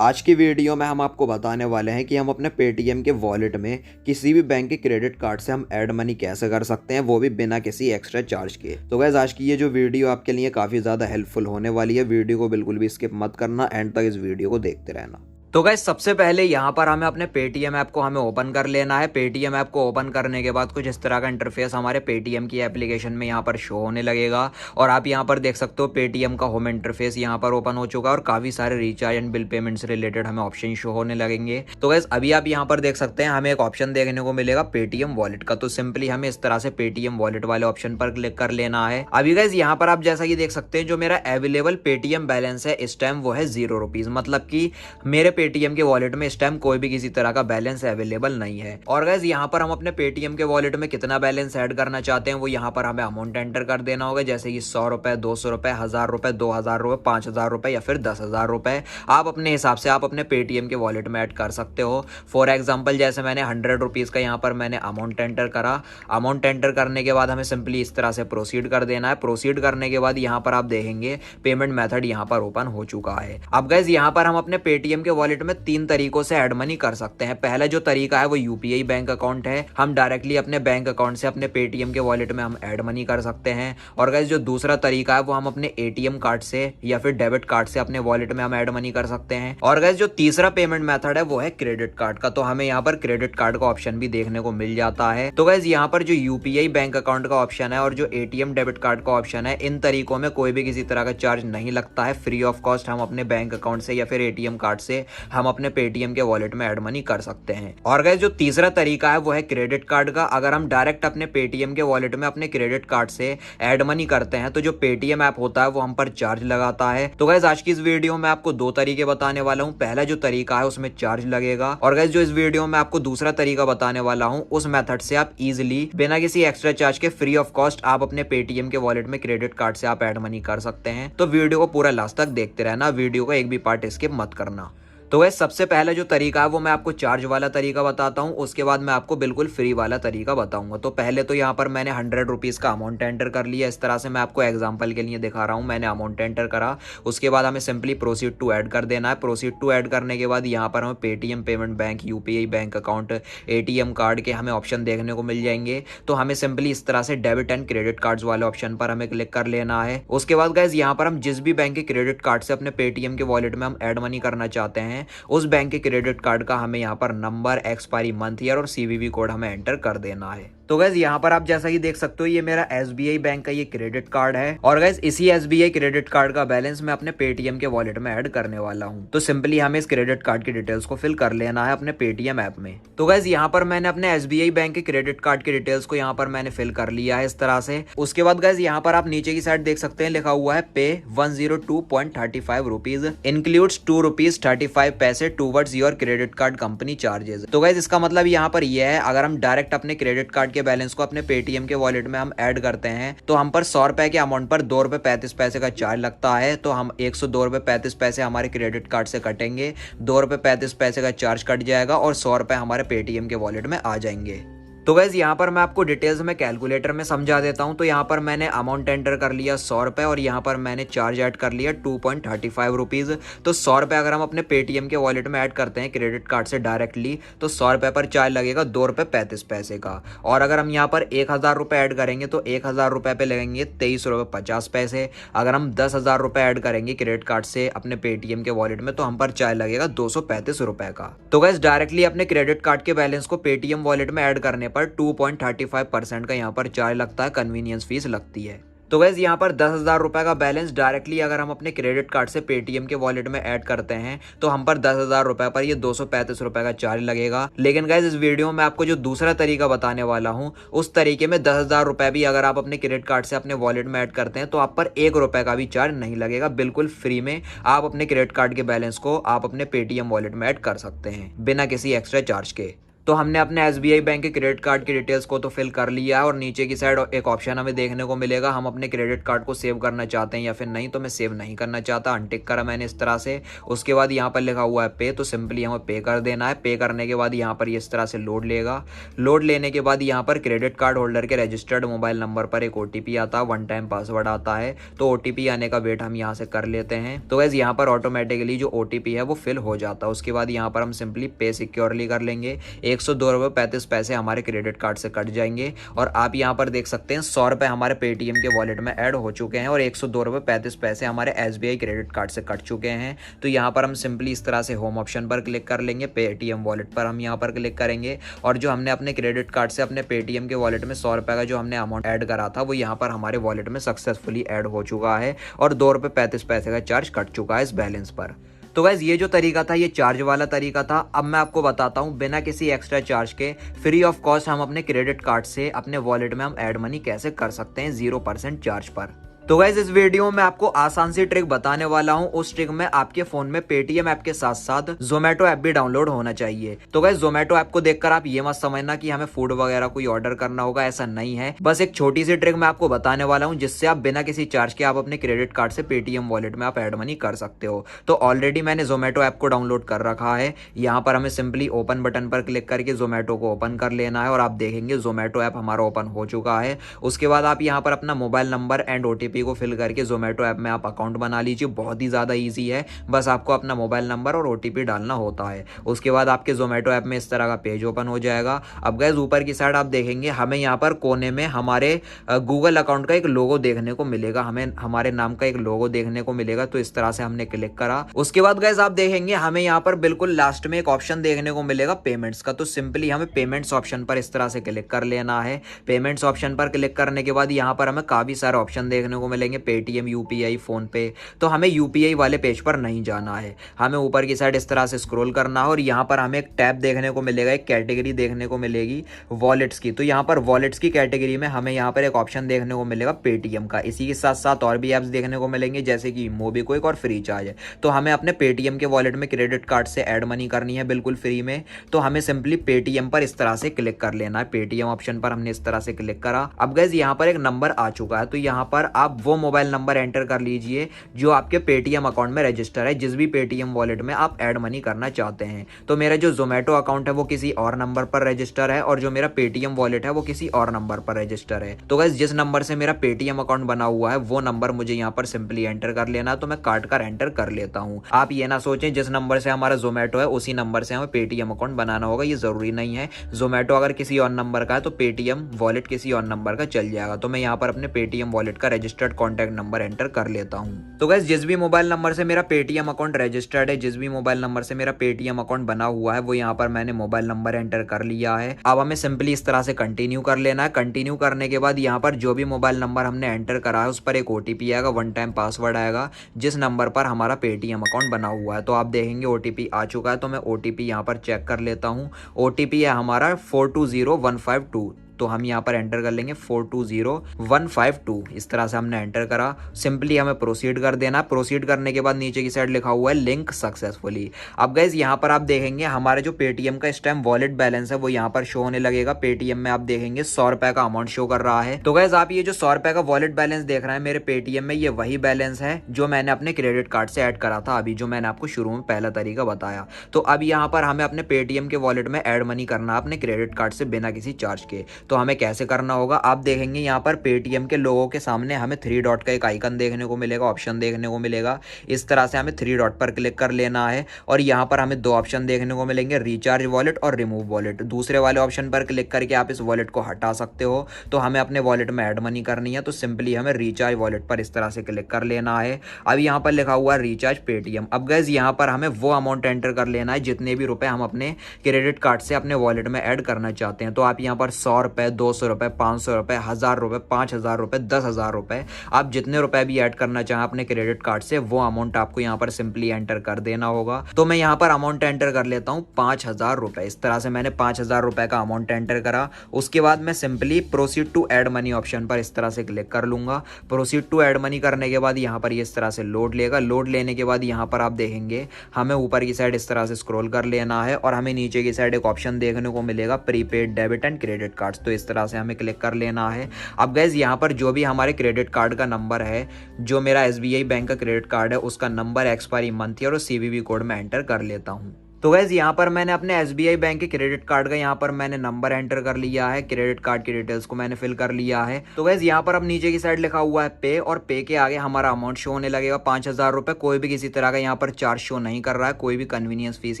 आज की वीडियो में हम आपको बताने वाले हैं कि हम अपने पेटीएम के वॉलेट में किसी भी बैंक के क्रेडिट कार्ड से हम ऐड मनी कैसे कर सकते हैं, वो भी बिना किसी एक्स्ट्रा चार्ज के। तो गाइस आज की ये जो वीडियो आपके लिए काफ़ी ज़्यादा हेल्पफुल होने वाली है। वीडियो को बिल्कुल भी स्किप मत करना, एंड तक इस वीडियो को देखते रहना। तो गाइस सबसे पहले यहाँ पर हमें अपने पेटीएम ऐप को ओपन कर लेना है। पेटीएम ऐप को ओपन करने के बाद कुछ इस तरह का इंटरफेस हमारे पेटीएम की एप्लीकेशन में यहाँ पर शो होने लगेगा और आप यहाँ पर देख सकते हो पेटीएम का होम इंटरफेस यहाँ पर ओपन हो चुका है और काफी सारे रिचार्ज एंड बिल पेमेंट से रिलेटेड हमें ऑप्शन शो होने लगेंगे। तो गाइस अभी आप यहाँ पर देख सकते हैं हमें एक ऑप्शन देखने को मिलेगा पेटीएम वॉलेट का। तो सिंपली हमें इस तरह से पेटीएम वॉलेट वाले ऑप्शन पर क्लिक कर लेना है। अभी गाइस यहाँ पर आप जैसा कि देख सकते हैं जो मेरा अवेलेबल पेटीएम बैलेंस है इस टाइम वो है ₹0, मतलब कि मेरे पेटीएम के वॉलेट इस टाइम कोई भी किसी तरह का बैलेंस अवेलेबल नहीं है। और गाइस यहाँ पर हम अपने पेटीएम के वॉलेट में कितना बैलेंस ऐड करना चाहते हैं वो यहाँ पर हमें अमाउंट एंटर कर देना होगा, जैसे कि ₹100, ₹200, ₹1000, ₹2000, ₹5000 या फिर ₹10,000। आप अपने हिसाब से आप अपने पेटीएम के वॉलेट में ऐड कर सकते हो। फॉर एग्जाम्पल जैसे मैंने ₹100 का यहाँ पर मैंने अमाउंट एंटर करा। अमाउंट एंटर करने के बाद हमें सिंपली इस तरह से प्रोसीड कर देना है। प्रोसीड करने के बाद यहाँ पर आप देखेंगे पेमेंट मेथड यहाँ पर ओपन हो चुका है। अब गाइस यहाँ पर हम अपने पेटीएम के वॉलेट में 3 तरीकों से ऐड मनी कर सकते हैं। पहला जो तरीका है वो यूपीआई बैंक अकाउंट है। हम डायरेक्टली अपने बैंक अकाउंट से अपने पेटीएम के वॉलेट में हम ऐड मनी कर सकते हैं। और गाइस जो दूसरा तरीका है वो हम अपने एटीएम कार्ड से या फिर डेबिट कार्ड से अपने वॉलेट में हम ऐड मनी कर सकते हैं। और गाइस जो तीसरा पेमेंट मेथड है वो है क्रेडिट कार्ड का। तो हमें यहाँ पर क्रेडिट कार्ड का ऑप्शन भी देखने को मिल जाता है। तो गाइस यहाँ पर जो यूपीआई बैंक अकाउंट का ऑप्शन है और जो एटीएम डेबिट कार्ड का ऑप्शन है, इन तरीकों में कोई भी किसी तरह का चार्ज नहीं लगता है। फ्री ऑफ कॉस्ट हम अपने बैंक अकाउंट से या फिर एटीएम कार्ड से हम अपने पेटीएम के वॉलेट में ऐड मनी कर सकते हैं। और गाइस जो तीसरा तरीका है वो है क्रेडिट कार्ड का। अगर हम डायरेक्ट अपने पेटीएम के वॉलेट में अपने क्रेडिट कार्ड से ऐड मनी करते हैं तो जो पेटीएम ऐप होता है वो हम पर चार्ज लगाता है। तो गाइस आज की इस वीडियो में आपको 2 तरीके बताने वाला हूं। पहला जो तरीका है उसमें चार्ज लगेगा, और गाइस जो इस वीडियो में आपको दूसरा तरीका बताने वाला हूं उस मेथड से आप इजिली बिना किसी एक्स्ट्रा चार्ज के फ्री ऑफ कॉस्ट आप अपने पेटीएम के वॉलेट में क्रेडिट कार्ड से आप ऐड मनी कर सकते हैं। तो वीडियो को पूरा लास्ट तक देखते रहना, वीडियो का एक भी पार्ट स्किप मत करना। तो वैसे सबसे पहला जो तरीका है वो मैं आपको चार्ज वाला तरीका बताता हूँ, उसके बाद मैं आपको बिल्कुल फ्री वाला तरीका बताऊंगा। तो पहले तो यहाँ पर मैंने ₹100 का अमाउंट एंटर कर लिया। इस तरह से मैं आपको एग्जांपल के लिए दिखा रहा हूँ। मैंने अमाउंट एंटर करा, उसके बाद हमें सिंपली प्रोसीड टू ऐड कर देना है। प्रोसीड टू ऐड करने के बाद यहाँ पर हमें Paytm payment bank, UPI bank account, ATM card के हमें ऑप्शन देखने को मिल जाएंगे। तो हमें सिंपली इस तरह से डेबिट एंड क्रेडिट कार्ड वाले ऑप्शन पर हमें क्लिक कर लेना है। उसके बाद गाइस यहाँ पर हम जिस भी बैंक के क्रेडिट कार्ड से अपने पेटीएम के वॉलेट में हम ऐड मनी करना चाहते हैं उस बैंक क्रेडिट कार्ड का हमें यहाँ पर नंबर, एक्सपायरी मंथ, ईयर और सीवीवी कोड हमें एंटर कर देना है। तो गाइस यहाँ पर आप जैसा कि देख सकते हो ये मेरा एसबीआई बैंक का ये क्रेडिट कार्ड है और गाइस इसी एसबीआई क्रेडिट कार्ड का बैलेंस मैं अपने पेटीएम के वॉलेट में ऐड करने वाला हूँ। तो सिंपली हमें इस क्रेडिट कार्ड की डिटेल्स को फिल कर लेना है अपने पेटीएम ऐप में। तो गाइस यहाँ पर मैंने अपने एसबीआई बैंक के क्रेडिट कार्ड की डिटेल्स को यहाँ पर मैंने फिल कर लिया है इस तरह से। उसके बाद गाइस यहाँ पर आप नीचे की साइड देख सकते हैं लिखा हुआ है पे ₹102.35 includes ₹2.35 towards your credit card company charges. तो गाइस इसका मतलब यहाँ पर यह है अगर हम डायरेक्ट अपने क्रेडिट कार्ड के बैलेंस को अपने पेटीएम के वॉलेट में हम ऐड करते हैं तो हम पर ₹100 के अमाउंट पर ₹2.35 का चार्ज लगता है। तो हम ₹102.35 हमारे क्रेडिट कार्ड से कटेंगे, ₹2.35 का चार्ज कट जाएगा और ₹100 हमारे पेटीएम के वॉलेट में आ जाएंगे। तो गाइस यहाँ पर मैं आपको डिटेल्स में कैलकुलेटर में समझा देता हूँ। तो यहाँ पर मैंने अमाउंट एंटर कर लिया ₹100 और यहाँ पर मैंने चार्ज ऐड कर लिया ₹2.35। तो ₹100 अगर हम अपने पेटीएम के वॉलेट में ऐड करते हैं क्रेडिट कार्ड से डायरेक्टली तो ₹100 पर चार्ज लगेगा ₹2.35 का। और अगर हम यहाँ पर ₹1000 ऐड करेंगे तो ₹1000 पे लगेंगे ₹23.50। अगर हम ₹10,000 ऐड करेंगे क्रेडिट कार्ड से अपने पेटीएम के वॉलेट में तो हम पर चार्ज लगेगा ₹235 का। तो गाइस डायरेक्टली अपने क्रेडिट कार्ड के बैलेंस को पेटीएम वॉलेट में ऐड करने पर 2.35% का यहाँ पर चार्ज लगता है, कन्वीनियंस फीस लगती है। तो गाइस यहाँ पर ₹10,000 का बैलेंस डायरेक्टली अगर हम अपने क्रेडिट कार्ड से पेटीएम के वॉलेट में ऐड करते हैं तो हम पर ₹10,000 पर ये ₹235 का चार्ज लगेगा। लेकिन गाइस इस वीडियो में आपको जो दूसरा तरीका बताने वाला हूँ उस तरीके में ₹10,000 भी अगर आप अपने क्रेडिट कार्ड से अपने वॉलेट में ऐड करते हैं तो आप पर ₹1 का भी चार्ज नहीं लगेगा। बिल्कुल फ्री में आप अपने क्रेडिट कार्ड के बैलेंस को आप अपने पेटीएम वॉलेट में ऐड कर सकते हैं बिना किसी एक्स्ट्रा चार्ज के। तो हमने अपने एसबीआई बैंक के क्रेडिट कार्ड की डिटेल्स को तो फिल कर लिया है और नीचे की साइड एक ऑप्शन हमें देखने को मिलेगा, हम अपने क्रेडिट कार्ड को सेव करना चाहते हैं या फिर नहीं। तो मैं सेव नहीं करना चाहता, अनटिक करा मैंने इस तरह से। उसके बाद यहाँ पर लिखा हुआ है पे, तो सिंपली हमें पे कर देना है। पे करने के बाद यहाँ पर इस तरह से लोड लेगा। लोड लेने के बाद यहाँ पर क्रेडिट कार्ड होल्डर के रजिस्टर्ड मोबाइल नंबर पर एक ओटीपी आता है, वन टाइम पासवर्ड आता है। तो ओटीपी आने का वेट हम यहाँ से कर लेते हैं। तो गाइस यहाँ पर ऑटोमेटिकली जो ओटीपी है वो फिल हो जाता है। उसके बाद यहाँ पर हम सिंपली पे सिक्योरली कर लेंगे। 102 रुपये 35 पैसे हमारे क्रेडिट कार्ड से कट जाएंगे और आप यहाँ पर देख सकते हैं 100 रुपये हमारे पेटीएम के वॉलेट में ऐड हो चुके हैं और 102 रुपये 35 पैसे हमारे एसबीआई क्रेडिट कार्ड से कट चुके हैं। तो यहाँ पर हम सिंपली इस तरह से होम ऑप्शन पर क्लिक कर लेंगे, पेटीएम वॉलेट पर हम यहाँ पर क्लिक करेंगे और जो हमने अपने क्रेडिट कार्ड से अपने पेटीएम के वॉलेट में 100 रुपये का जो हमने अमाउंट ऐड करा था वो यहाँ पर हमारे वॉलेट में सक्सेसफुली ऐड हो चुका है और 2 रुपये 35 पैसे का चार्ज कट चुका है इस बैलेंस पर। तो गाइज ये जो तरीका था ये चार्ज वाला तरीका था। अब मैं आपको बताता हूँ बिना किसी एक्स्ट्रा चार्ज के फ्री ऑफ कॉस्ट हम अपने क्रेडिट कार्ड से अपने वॉलेट में हम ऐड मनी कैसे कर सकते हैं 0% चार्ज पर। तो गाइज इस वीडियो में आपको आसान सी ट्रिक बताने वाला हूं। उस ट्रिक में आपके फोन में पेटीएम ऐप के साथ साथ जोमेटो ऐप भी डाउनलोड होना चाहिए। तो गाइज जोमेटो ऐप को देखकर आप ये मत समझना कि हमें फूड वगैरह कोई ऑर्डर करना होगा, ऐसा नहीं है। बस एक छोटी सी ट्रिक मैं आपको बताने वाला हूं जिससे आप बिना किसी चार्ज के आप अपने क्रेडिट कार्ड से पेटीएम वॉलेट में आप ऐड मनी कर सकते हो। तो ऑलरेडी मैंने जोमेटो ऐप को डाउनलोड कर रखा है। यहाँ पर हमें सिंपली ओपन बटन पर क्लिक करके जोमेटो को ओपन कर लेना है और आप देखेंगे जोमेटो ऐप हमारा ओपन हो चुका है। उसके बाद आप यहाँ पर अपना मोबाइल नंबर एंड ओटीपी को फिल करके जोमेटो ऐप में आप अकाउंट बना लीजिए। बहुत ही ज़्यादा इजी है, बस आपको अपना मोबाइल नंबर और ओटीपी डालना होता है। उसके बाद आपके जोमेटो ऐप में इस तरह का पेज ओपन हो जाएगा। अब गाइस ऊपर की साइड आप देखेंगे हमें यहाँ पर कोने में हमारे गूगल अकाउंट का एक लोगो देखने को मिलेगा, हमें हमारे नाम का एक लोगो देखने को मिलेगा। तो इस तरह से हमने क्लिक करा। उसके बाद गाइस आप देखेंगे हमें यहाँ पर बिल्कुल लास्ट में एक ऑप्शन देखने को मिलेगा पेमेंट्स का। तो सिंपली हमें पेमेंट्स ऑप्शन पर इस तरह से क्लिक कर लेना है। पेमेंट्स ऑप्शन पर क्लिक करने के बाद यहाँ पर हमें काफी सारे ऑप्शन देखने को मिलेंगे, पेटीएम, यूपीआई, फोन पे। तो हमें यूपीआई वाले पेज पर नहीं जाना है, हमें ऊपर की साइड इस तरह से स्क्रॉल करना है और यहाँ पर हमें एक टैब देखने को मिलेगा, एक कैटेगरी देखने को मिलेगी वॉलेट्स की। तो यहाँ पर वॉलेट्स की कैटेगरी में हमें यहाँ पर एक ऑप्शन देखने को मिलेगा पेटीएम का। इसी के साथ साथ और भी ऐप्स देखने को मिलेंगे जैसे कि मोबीक्विक और फ्री चार्ज। तो हमें अपने पेटीएम के वॉलेट में क्रेडिट कार्ड से ऐड मनी करनी है बिल्कुल फ्री में। तो हमें सिंपली पेटीएम पर इस तरह से क्लिक कर लेना है। पेटीएम ऑप्शन पर हमने इस तरह से क्लिक करा। अब गाइस यहाँ पर एक नंबर आ चुका है, तो यहाँ पर आप वो मोबाइल नंबर एंटर कर लीजिए जो आपके पेटीएम अकाउंट में रजिस्टर है, जिस भी पेटीएम वॉलेट में आप ऐड मनी करना चाहते हैं। तो मेरा जो जोमेटो अकाउंट है वो किसी और नंबर पर रजिस्टर है और जो मेरा पेटीएम वॉलेट है वो किसी और नंबर पर रजिस्टर है। तो गाइस जिस नंबर से मेरा पेटीएम अकाउंट बना हुआ है वो नंबर मुझे यहाँ पर सिंपली एंटर कर लेना। तो मैं काट कर एंटर कर लेता हूँ। आप ये ना सोचें जिस नंबर से हमारा जोमेटो है उसी नंबर से हमें पेटीएम अकाउंट बनाना होगा, ये जरूरी नहीं है। जोमेटो अगर किसी और नंबर का है तो पेटीएम वॉलेट किसी और नंबर का चल जाएगा। तो मैं यहाँ पर अपने पेटीएम वॉलेट का रजिस्टर्ड कॉन्टैक्ट नंबर एंटर कर लेता हूँ। तो गाइस जिस भी मोबाइल नंबर से मेरा पेटीएम अकाउंट रजिस्टर्ड है, जिस भी मोबाइल नंबर से मेरा पेटीएम अकाउंट बना हुआ है वो यहाँ पर मैंने मोबाइल नंबर एंटर कर लिया है। अब हमें सिंपली इस तरह से कंटिन्यू कर लेना है। कंटिन्यू करने के बाद यहाँ पर जो भी मोबाइल नंबर हमने एंटर करा है उस पर एक ओटीपी आएगा, वन टाइम पासवर्ड आएगा जिस नंबर पर हमारा पेटीएम अकाउंट बना हुआ है। तो आप देखेंगे ओटीपी आ चुका है। तो मैं ओटीपी यहाँ पर चेक कर लेता हूँ। ओटीपी है हमारा 420152। तो हम यहाँ पर एंटर कर लेंगे 420152। इस तरह से हमने एंटर करा। सिंपली हमें प्रोसीड कर देना। प्रोसीड करने के बाद नीचे की साइड लिखा हुआ है लिंक सक्सेसफुली। अब गाइस यहाँ पर आप देखेंगे हमारे जो पेटीएम का इस टाइम वॉलेट बैलेंस है वो यहाँ पर शो होने लगेगा। पेटीएम में आप देखेंगे 100 रुपए का अमाउंट शो कर रहा है। तो गाइस आप ये जो 100 रुपए का वॉलेट बैलेंस देख रहे हैं मेरे पेटीएम में, ये वही बैलेंस है जो मैंने अपने क्रेडिट कार्ड से ऐड करा था अभी, जो मैंने आपको शुरू में पहला तरीका बताया। तो अब यहाँ पर हमें अपने पेटीएम के वॉलेट में ऐड मनी करना अपने क्रेडिट कार्ड से बिना किसी चार्ज के। तो हमें कैसे करना होगा, आप देखेंगे यहाँ पर पेटीएम के लोगों के सामने हमें 3 डॉट का एक आइकन देखने को मिलेगा, ऑप्शन देखने को मिलेगा। इस तरह से हमें 3 डॉट पर क्लिक कर लेना है और यहाँ पर हमें 2 ऑप्शन देखने को मिलेंगे, रिचार्ज वॉलेट और रिमूव वॉलेट। दूसरे वाले ऑप्शन पर क्लिक करके आप इस वॉलेट को हटा सकते हो। तो हमें अपने वॉलेट में ऐड मनी करनी है तो सिंपली हमें रिचार्ज वॉलेट पर इस तरह से क्लिक कर लेना है। अब यहाँ पर लिखा हुआ है रिचार्ज पेटीएम। अब गाइस यहाँ पर हमें वो अमाउंट एंटर कर लेना है जितने भी रुपए हम अपने क्रेडिट कार्ड से अपने वॉलेट में ऐड करना चाहते हैं। तो आप यहाँ पर 100 रुपए, रुपये, 200 रुपये, 500 रुपये, 1000 रुपये, 5000 रुपये, 10,000 रुपये, आप जितने रुपए भी ऐड करना चाहें अपने क्रेडिट कार्ड से वो अमाउंट आपको यहाँ पर सिंपली एंटर कर देना होगा। तो मैं यहाँ पर अमाउंट एंटर कर लेता हूँ 5000 रुपये। इस तरह से मैंने 5000 रुपये का अमाउंट एंटर करा। उसके बाद मैं simply proceed to add money option पर इस तरह से क्लिक कर लूंगा। प्रोसीड टू ऐड मनी करने के बाद यहाँ पर इस तरह से लोड लेगा। लोड लेने के बाद यहाँ पर आप देखेंगे हमें ऊपर की साइड इस तरह से स्क्रॉल कर लेना है और हमें नीचे की साइड एक ऑप्शन देखने को मिलेगा prepaid debit and credit cards. तो इस तरह से हमें क्लिक कर लेना है। अब गाइस यहाँ पर जो भी हमारे क्रेडिट कार्ड का नंबर है, जो मेरा SBI बैंक का क्रेडिट कार्ड है उसका नंबर, एक्सपायरी मंथ और CVV कोड में एंटर कर लेता हूँ। तो गैस यहाँ पर मैंने अपने SBI बैंक के क्रेडिट कार्ड का यहाँ पर मैंने नंबर एंटर कर लिया है, क्रेडिट कार्ड की डिटेल्स को मैंने फिल कर लिया है। तो गैस यहाँ पर अब नीचे की साइड लिखा हुआ है पे और पे के आगे हमारा अमाउंट शो होने लगेगा 5000 रुपये। कोई भी किसी तरह का यहाँ पर चार्ज शो नहीं कर रहा है, कोई भी कन्वीनियंस फीस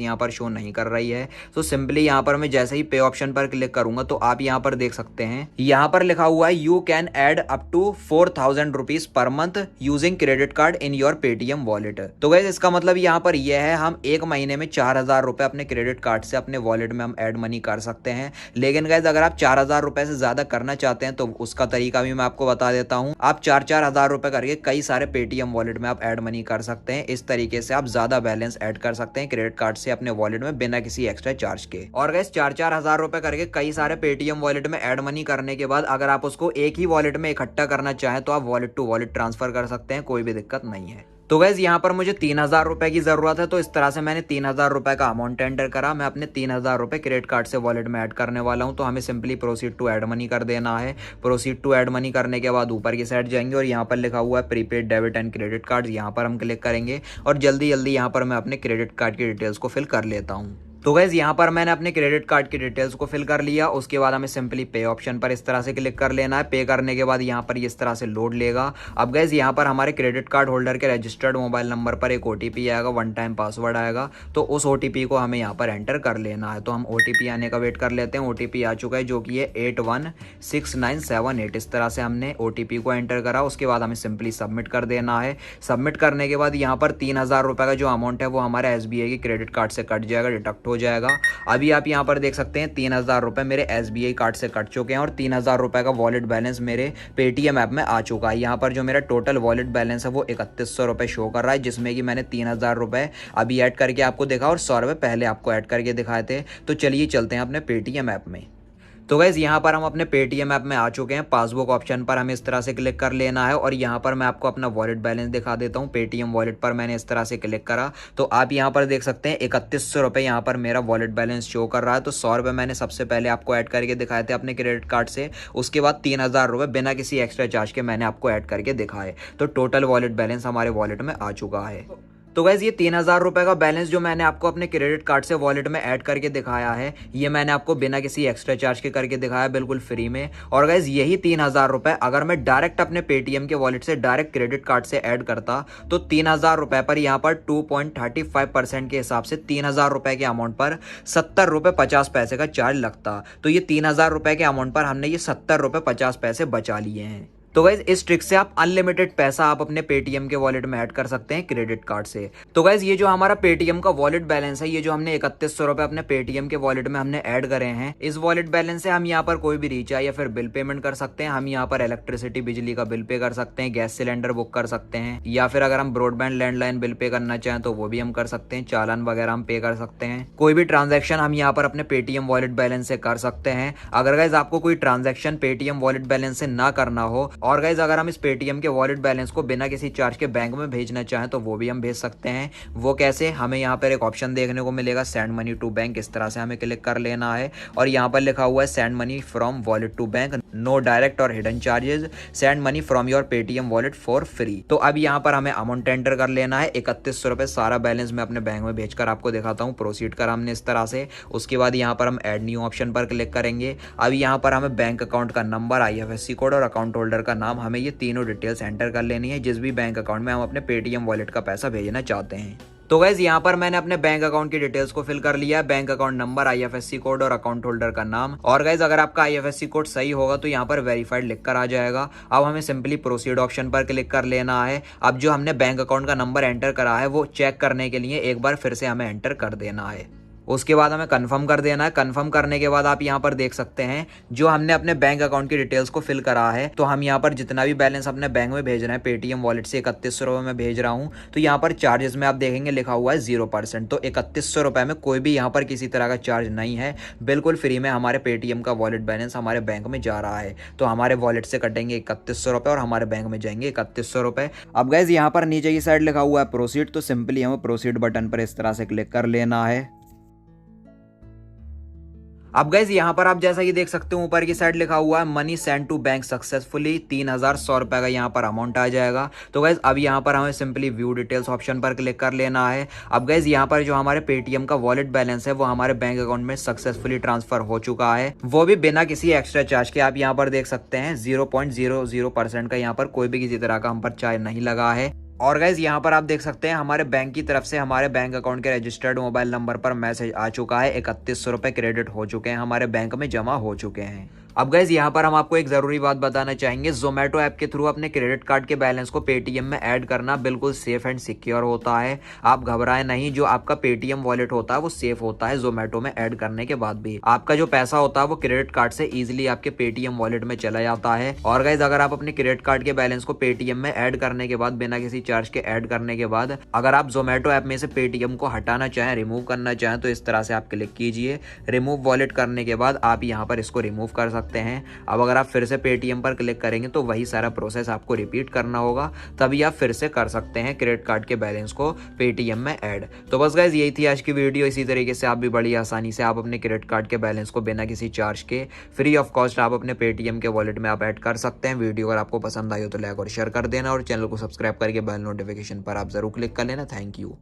यहाँ पर शो नहीं कर रही है। तो सिंपली यहाँ पर मैं जैसे ही पे ऑप्शन पर क्लिक करूंगा तो आप यहाँ पर देख सकते हैं यहाँ पर लिखा हुआ है you can add up to 4000 rupees per month using credit card in your Paytm wallet. तो गैस इसका मतलब यहाँ पर यह है हम एक महीने में 4000 रुपये अपने क्रेडिट कार्ड से अपने वॉलेट में हम ऐड मनी कर सकते हैं। लेकिन गाइस अगर आप 4000 रुपए से ज्यादा करना चाहते हैं तो उसका तरीका भी मैं आपको बता देता हूं। आप 4-4 हजार रुपए करके कई सारे पेटीएम वॉलेट में आप ऐड मनी कर सकते हैं। इस तरीके से आप ज्यादा बैलेंस ऐड कर सकते हैं क्रेडिट कार्ड से अपने वॉलेट में बिना किसी एक्स्ट्रा चार्ज के। और गाइस 4-4 हजार रुपए करके कई सारे पेटीएम वॉलेट में ऐड मनी करने के बाद अगर आप उसको एक ही वॉलेट में इकट्ठा करना चाहें तो आप वॉलेट टू वॉलेट ट्रांसफर कर सकते हैं, कोई भी दिक्कत नहीं है। तो गैस यहाँ पर मुझे 3000 रुपए की जरूरत है। तो इस तरह से मैंने 3000 रुपए का अमाउंट एंटर करा। मैं अपने 3000 रुपए क्रेडिट कार्ड से वॉलेट में ऐड करने वाला हूँ। तो हमें simply proceed to add money कर देना है। प्रोसीड टू ऐड मनी करने के बाद ऊपर की साइड जाएंगे और यहाँ पर लिखा हुआ है prepaid debit and credit card, यहाँ पर हम क्लिक करेंगे और जल्दी जल्दी यहाँ पर मैं अपने क्रेडिट कार्ड की डिटेल्स को फिल कर लेता हूँ। तो गैस यहाँ पर मैंने अपने क्रेडिट कार्ड की डिटेल्स को फिल कर लिया। उसके बाद हमें सिंपली पे ऑप्शन पर इस तरह से क्लिक कर लेना है। पे करने के बाद यहाँ पर इस तरह से लोड लेगा। अब गैस यहाँ पर हमारे क्रेडिट कार्ड होल्डर के रजिस्टर्ड मोबाइल नंबर पर एक OTP आएगा, 1 टाइम पासवर्ड आएगा। तो उस OTP को हमें यहाँ पर एंटर कर लेना है। तो हम OTP आने का वेट कर लेते हैं। OTP आ चुका है जो कि है 816978। इस तरह से हमने OTP को एंटर करा। उसके बाद हमें सिंपली सबमिट कर देना है। सबमिट करने के बाद यहाँ पर 3000 रुपये का जो अमाउंट है वो हमारे SBI के क्रेडिट कार्ड से कट जाएगा, डिडक्ट हो जाएगा। अभी आप यहाँ पर देख सकते हैं 3000 रुपये मेरे SBI कार्ड से कट चुके हैं और 3000 रुपये का वॉलेट बैलेंस मेरे पेटीएम ऐप में आ चुका है। यहाँ पर जो मेरा टोटल वॉलेट बैलेंस है वो 3100 रुपये शो कर रहा है, जिसमें कि मैंने 3000 रुपये अभी ऐड करके आपको दिखा और 100 रुपये पहले आपको ऐड करके दिखाए थे। तो चलिए चलते हैं अपने पेटीएम ऐप में। तो गाइस यहाँ पर हम अपने पेटीएम ऐप में आ चुके हैं। पासबुक ऑप्शन पर हमें इस तरह से क्लिक कर लेना है और यहाँ पर मैं आपको अपना वॉलेट बैलेंस दिखा देता हूँ। पेटीएम वॉलेट पर मैंने इस तरह से क्लिक करा तो आप यहाँ पर देख सकते हैं 3100 रुपये यहाँ पर मेरा वॉलेट बैलेंस शो कर रहा है। तो 100 रुपये मैंने सबसे पहले आपको ऐड करके दिखाए थे अपने क्रेडिट कार्ड से। उसके बाद 3000 रुपये बिना किसी एक्स्ट्रा चार्ज के मैंने आपको ऐड करके दिखाए। तो टोटल वॉलेट बैलेंस हमारे वॉलेट में आ चुका है। तो गाइस ये 3000 रुपये का बैलेंस जो मैंने आपको अपने क्रेडिट कार्ड से वॉलेट में ऐड करके दिखाया है, ये मैंने आपको बिना किसी एक्स्ट्रा चार्ज के करके दिखाया, बिल्कुल फ्री में। और गाइस यही 3000 रुपये अगर मैं डायरेक्ट अपने पेटीएम के वॉलेट से डायरेक्ट क्रेडिट कार्ड से ऐड करता तो 3000 रुपये पर यहाँ पर 2.35% के हिसाब से 3000 रुपये के अमाउंट पर 70 रुपये 50 पैसे का चार्ज लगता। तो ये 3000 रुपये के अमाउंट पर हमने ये 70 रुपये 50 पैसे बचा लिए हैं। तो गाइज इस ट्रिक से आप अनलिमिटेड पैसा आप अपने पेटीएम के वॉलेट में ऐड कर सकते हैं क्रेडिट कार्ड से। तो गाइज ये जो हमारा पेटीएम का वॉलेट बैलेंस है, ये जो हमने 3100 रुपये अपने पेटीएम के वॉलेट में हमने ऐड करे हैं, इस वॉलेट बैलेंस से हम यहाँ पर कोई भी रिचार्ज या फिर बिल पेमेंट कर सकते हैं। हम यहाँ पर इलेक्ट्रिसिटी बिजली का बिल पे कर सकते हैं, गैस सिलेंडर बुक कर सकते हैं, या फिर अगर हम ब्रॉडबैंड लैंडलाइन बिल पे करना चाहें तो वो भी हम कर सकते हैं। चालान वगैरह हम पे कर सकते हैं। कोई भी ट्रांजेक्शन हम यहाँ पर अपने पेटीएम वॉलेट बैलेंस से कर सकते हैं। अगर गाइज आपको कोई ट्रांजेक्शन पेटीएम वॉलेट बैलेंस से ना करना हो और गाइज अगर हम इस पेटीएम के वॉलेट बैलेंस को बिना किसी चार्ज के बैंक में भेजना चाहें तो वो भी हम भेज सकते हैं। वो कैसे, हमें यहाँ पर एक ऑप्शन देखने को मिलेगा सेंड मनी टू बैंक। इस तरह से हमें क्लिक कर लेना है और यहाँ पर लिखा हुआ है send money from wallet to bank, no direct और hidden charges, send money from your Paytm wallet for free. तो अब यहाँ पर हमें अमाउंट एंटर कर लेना है 3100 रुपये। सारा बैलेंस मैं अपने बैंक में भेजकर आपको दिखाता हूँ। प्रोसीड करा हमने इस तरह से। उसके बाद यहाँ पर हम ऐड न्यू ऑप्शन पर क्लिक करेंगे। अब यहाँ पर हमें बैंक अकाउंट का नंबर, IFSC कोड और अकाउंट होल्डर का नाम, हमें ये तीनों डिटेल्स एंटर कर लेनी है जिस भी बैंक अकाउंट में हम अपने पेटीएम वॉलेट का पैसा भेजना चाहते हैं। तो गाइज यहाँ पर मैंने अपने बैंक अकाउंट की डिटेल्स को फिल कर लिया। Bank account number, IFSC code और अकाउंट होल्डर का नाम। और गाइज अगर आपका IFSC कोड सही होगा तो यहाँ पर वेरीफाइड लिखकर आ जाएगा। अब हमें सिंपली प्रोसीड ऑप्शन पर क्लिक कर लेना है। अब जो हमने बैंक अकाउंट का नंबर एंटर करा है वो चेक करने के लिए एक बार फिर से हमें एंटर कर देना है। उसके बाद हमें कन्फर्म कर देना है। कन्फर्म करने के बाद आप यहाँ पर देख सकते हैं जो हमने अपने बैंक अकाउंट की डिटेल्स को फिल करा है, तो हम यहाँ पर जितना भी बैलेंस अपने बैंक में भेज रहे हैं पेटीएम वॉलेट से 3100 रुपये में भेज रहा हूँ, तो यहाँ पर चार्जेस में आप देखेंगे लिखा हुआ है 0%। तो 3100 रुपये में कोई भी यहाँ पर किसी तरह का चार्ज नहीं है, बिल्कुल फ्री में हमारे पेटीएम का वॉलेट बैलेंस हमारे बैंक में जा रहा है। तो हमारे वॉलेट से कटेंगे 3100 रुपये और हमारे बैंक में जाएंगे 3100 रुपये। अब गाइज यहाँ पर नीचे की साइड लिखा हुआ है प्रोसीड, तो सिंपली हमें प्रोसीड बटन पर इस तरह से क्लिक कर लेना है। अब गाइज यहाँ पर आप जैसा कि देख सकते हो ऊपर की साइड लिखा हुआ है money send to bank successfully, 3100 रुपये का यहाँ पर अमाउंट आ जाएगा। तो गाइज अब यहाँ पर हमें सिंपली व्यू डिटेल्स ऑप्शन पर क्लिक कर लेना है। अब गाइज यहाँ पर जो हमारे पेटीएम का वॉलेट बैलेंस है वो हमारे बैंक अकाउंट में सक्सेसफुली ट्रांसफर हो चुका है, वो भी बिना किसी एक्स्ट्रा चार्ज के। आप यहाँ पर देख सकते हैं 0.00% का यहाँ पर कोई भी किसी तरह का हम पर चार्ज नहीं लगा है। और गाइज यहाँ पर आप देख सकते हैं हमारे बैंक की तरफ से हमारे बैंक अकाउंट के रजिस्टर्ड मोबाइल नंबर पर मैसेज आ चुका है, 3100 रुपये क्रेडिट हो चुके हैं, हमारे बैंक में जमा हो चुके हैं। अब गाइज यहाँ पर हम आपको एक जरूरी बात बताना चाहेंगे, जोमेटो ऐप के थ्रू अपने क्रेडिट कार्ड के बैलेंस को पेटीएम में ऐड करना बिल्कुल सेफ एंड सिक्योर होता है। आप घबराएं नहीं, जो आपका पेटीएम वॉलेट होता है वो सेफ होता है। जोमेटो में ऐड करने के बाद भी आपका जो पैसा होता है वो क्रेडिट कार्ड से इजिली आपके पेटीएम वॉलेट में चला जाता है। और गाइज अगर आप अपने क्रेडिट कार्ड के बैलेंस को पेटीएम में ऐड करने के बाद बिना किसी चार्ज के ऐड करने के बाद अगर आप जोमेटो ऐप में से पेटीएम को हटाना चाहें, रिमूव करना चाहें, तो इस तरह से आप क्लिक कीजिए। रिमूव वॉलेट करने के बाद आप यहाँ पर इसको रिमूव कर सकते हैं। अब अगर आप फिर से पेटीएम पर क्लिक करेंगे तो वही सारा प्रोसेस आपको रिपीट करना होगा, तभी आप फिर से कर सकते हैं क्रेडिट कार्ड के बैलेंस को पेटीएम में ऐड। तो बस गाइज यही थी आज की वीडियो। इसी तरीके से आप भी बड़ी आसानी से आप अपने क्रेडिट कार्ड के बैलेंस को बिना किसी चार्ज के फ्री ऑफ कॉस्ट आप अपने पेटीएम के वॉलेट में आप ऐड कर सकते हैं। वीडियो अगर आपको पसंद आई हो तो लाइक और शेयर कर देना और चैनल को सब्सक्राइब करके बेल नोटिफिकेशन पर आप जरूर क्लिक कर लेना। Thank you.